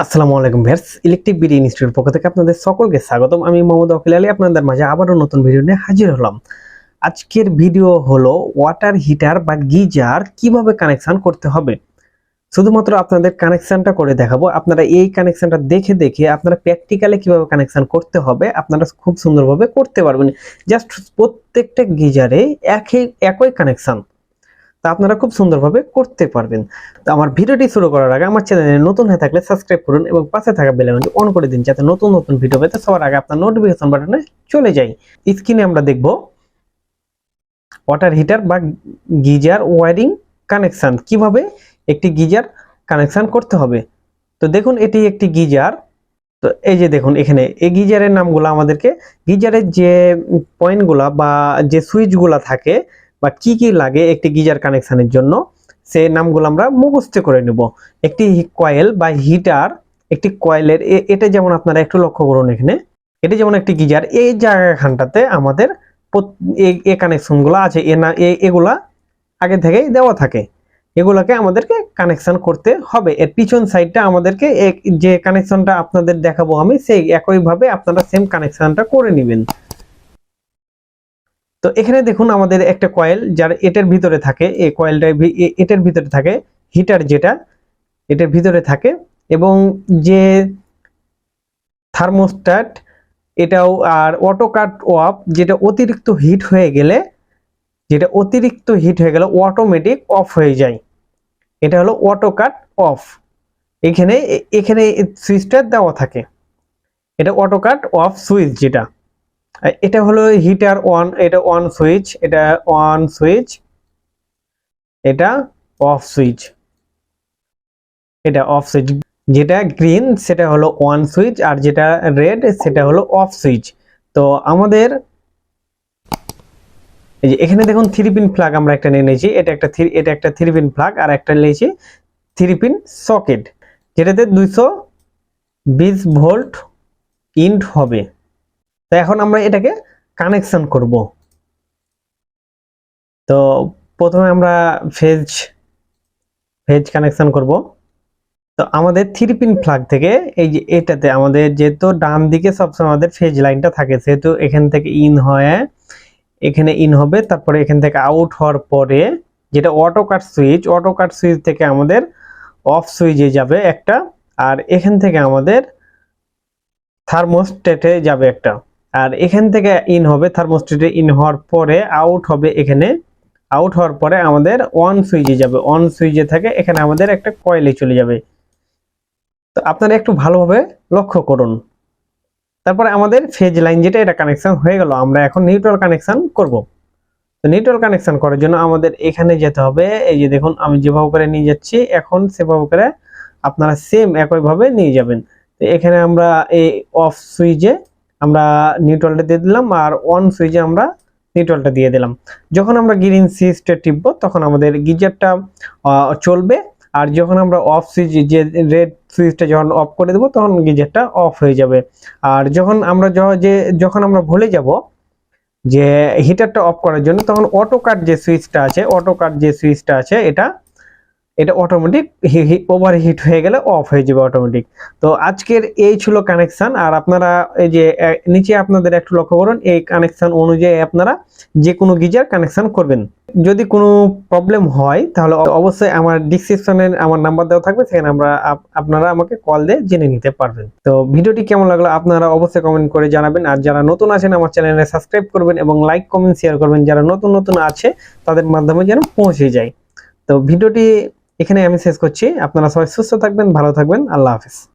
আসসালামু আলাইকুম viewers, electric BD institute পক্ষ থেকে আপনাদের সকলকে স্বাগতম। আমি মোহাম্মদ ওয়াকিল আলী আপনাদের মাঝে আবারও নতুন ভিডিও নিয়ে হাজির হলাম। আজকের ভিডিও হলো ওয়াটার হিটার বা গিজার কিভাবে কানেকশন করতে হবে। শুধুমাত্র আপনাদের কানেকশনটা করে দেখাবো। আপনারা এই কানেকশনটা দেখে দেখে আপনারা প্র্যাকটিক্যালি কিভাবে কানেকশন করতে হবে আপনারা খুব সুন্দরভাবে করতে পারবেন। জাস্ট প্রত্যেকটা গিজারে একই কানেকশন, তা আপনারা খুব সুন্দরভাবে করতে পারবেন। তো আমার ভিডিওটি শুরু করার আগে আমার চ্যানেলে নতুন হয়ে থাকলে সাবস্ক্রাইব করুন এবং পাশে থাকা বেল আইকনটি অন করে দিন, যাতে নতুন নতুন ভিডিও পেতে সবার আগে আপনার নোটিফিকেশন বাটনে চলে যায়। স্ক্রিনে আমরা দেখব ওয়াটার হিটার বা গিজার ওয়্যারিং কানেকশন, কিভাবে একটি গিজার কানেকশন করতে হবে। তো দেখুন, এটি একটি গিজার। তো এই যে দেখুন, এখানে এই গিজারের নামগুলো আমাদেরকে, গিজারের যে পয়েন্টগুলা বা যে সুইচগুলা থাকে বা কি কি লাগে একটি গিজার কানেকশনের জন্য, সেই নামগুলো আমরা মুখস্থ করে নেব। একটি কয়েল বা হিটার, একটি কয়েলের এটা যেমন আপনারা একটু লক্ষ্য করুন, এখানে এটা যেমন একটি গিজার, এই জায়গাখানটাতে আমাদের এই কানেকশনগুলো আছে, এগুলা আগে থেকেই দেওয়া থাকে। এগুলাকে আমাদেরকে কানেকশন করতে হবে। এর পিছন সাইডটা আমাদেরকে যে কানেকশনটা আপনাদের দেখাবো আমি, সেই একইভাবে আপনারা সেম কানেকশনটা করে নেবেন। তো এখানে দেখুন, আমাদের একটা কয়েল যার এটার ভিতরে থাকে, এই কয়েলটা এটার ভিতরে থাকে হিটার, যেটা এটার ভিতরে থাকে, এবং যে থার্মোস্ট্যাট এটাও, আর অটো কাট অফ, যেটা অতিরিক্ত হিট হয়ে গেলে অটোমেটিক অফ হয়ে যায়। এটা হলো অটো কাট অফ। এখানে এখানে সুইচটা দেওয়া থাকে, এটা অটো কাট অফ সুইচ। যেটা এটা হলো হিটার অন, এটা অন সুইচ, এটা অন সুইচ, এটা অফ সুইচ, এটা অফ সুইচ। যেটা গ্রিন সেটা হলো অন সুইচ, আর যেটা রেড সেটা হলো অফ সুইচ। তো আমাদের এই যে এখানে দেখুন 3 পিন প্লাগ আমরা একটা নিয়ে নিয়েছি, এটা একটা 3 পিন প্লাগ, আর একটা নিয়েছি 3 পিন সকেট, যেটাতে 220 ভোল্ট ইন্ট হবে। তো এখন আমরা এটাকে কানেকশন করব। তো প্রথমে আমরা ফেজ কানেকশন করব। তো আমাদের 3 পিন প্লাগ থেকে এই যে এটাতে আমাদের, যেহেতু ডান দিকে সবসময় আমাদের ফেজ লাইনটা থাকে, সেহেতু এখান থেকে ইন হয়ে এখানে ইন হবে, তারপরে এখান থেকে আউট হওয়ার পরে যেটা অটো কাট সুইচ থেকে আমাদের অফ সুইচে যাবে একটা, আর এখান থেকে আমাদের থার্মোস্ট্যাটে যাবে একটা, আর এখান থেকে ইন হবে, থার্মোস্ট্যাটে ইন হওয়ার পরে আউট হবে, এখানে আউট হওয়ার পরে আমাদের অন সুইচে যাবে, অন সুইচে থাকে এখানে আমাদের একটা কয়েলে চলে যাবে। তো আপনারা একটু ভালোভাবে লক্ষ্য করুন। তারপরে আমাদের ফেজ লাইন যেটা, এটা কানেকশন হয়ে গেল। আমরা এখন নিউট্রাল কানেকশন করব। তো নিউট্রাল কানেকশন করার জন্য আমাদের এখানে যেতে হবে। এই যে দেখুন, আমি যেভাবে করে নিয়ে যাচ্ছি, এখন সেভাবে করে আপনারা সেম একইভাবে নিয়ে যাবেন। তো এখানে আমরা এই অফ সুইচে আমরা নিউট্রালটা দিয়ে দিলাম, আর অন সুইচে আমরা নিউট্রালটা দিয়ে দিলাম। যখন আমরা গ্রিন সুইচটা টিপবো তখন আমাদের গিজারটা চলবে, আর যখন আমরা অফ সুইচ, যে রেড সুইচটা যখন অফ করে দেবো তখন গিজারটা অফ হয়ে যাবে। আর যখন আমরা ভুলে যাব যে হিটারটা অফ করার জন্য, তখন অটো কাট যে সুইচটা আছে এটা অটোমেটিক ওভারহিট হয়ে গেলে অফ হয়ে যাবে অটোমেটিক। তো আজকের এই ছিল কানেকশন। আর আপনারা এই যে নিচে আপনাদের একটু লক্ষ্য করুন, এই কানেকশন অনুযায়ী আপনারা যে কোনো গিজার কানেকশন করবেন। যদি কোনো প্রবলেম হয় তাহলে অবশ্যই আমার ডেসক্রিপশনে আমার নাম্বার দেওয়া থাকবে, সেখানে আপনারা আমাকে কল দিয়ে জেনে নিতে পারবেন। তো ভিডিওটি কেমন লাগলো আপনারা অবশ্যই কমেন্ট করে জানাবেন। আর যারা নতুন আছেন আমার চ্যানেলে সাবস্ক্রাইব করবেন এবং লাইক কমেন্ট শেয়ার করবেন, যারা নতুন আছে তাদের মাধ্যমে যেন পৌঁছে যায়। তো ভিডিওটি এখানে আমি শেষ করছি। আপনারা সবাই সুস্থ থাকবেন, ভালো থাকবেন। আল্লাহ হাফেজ।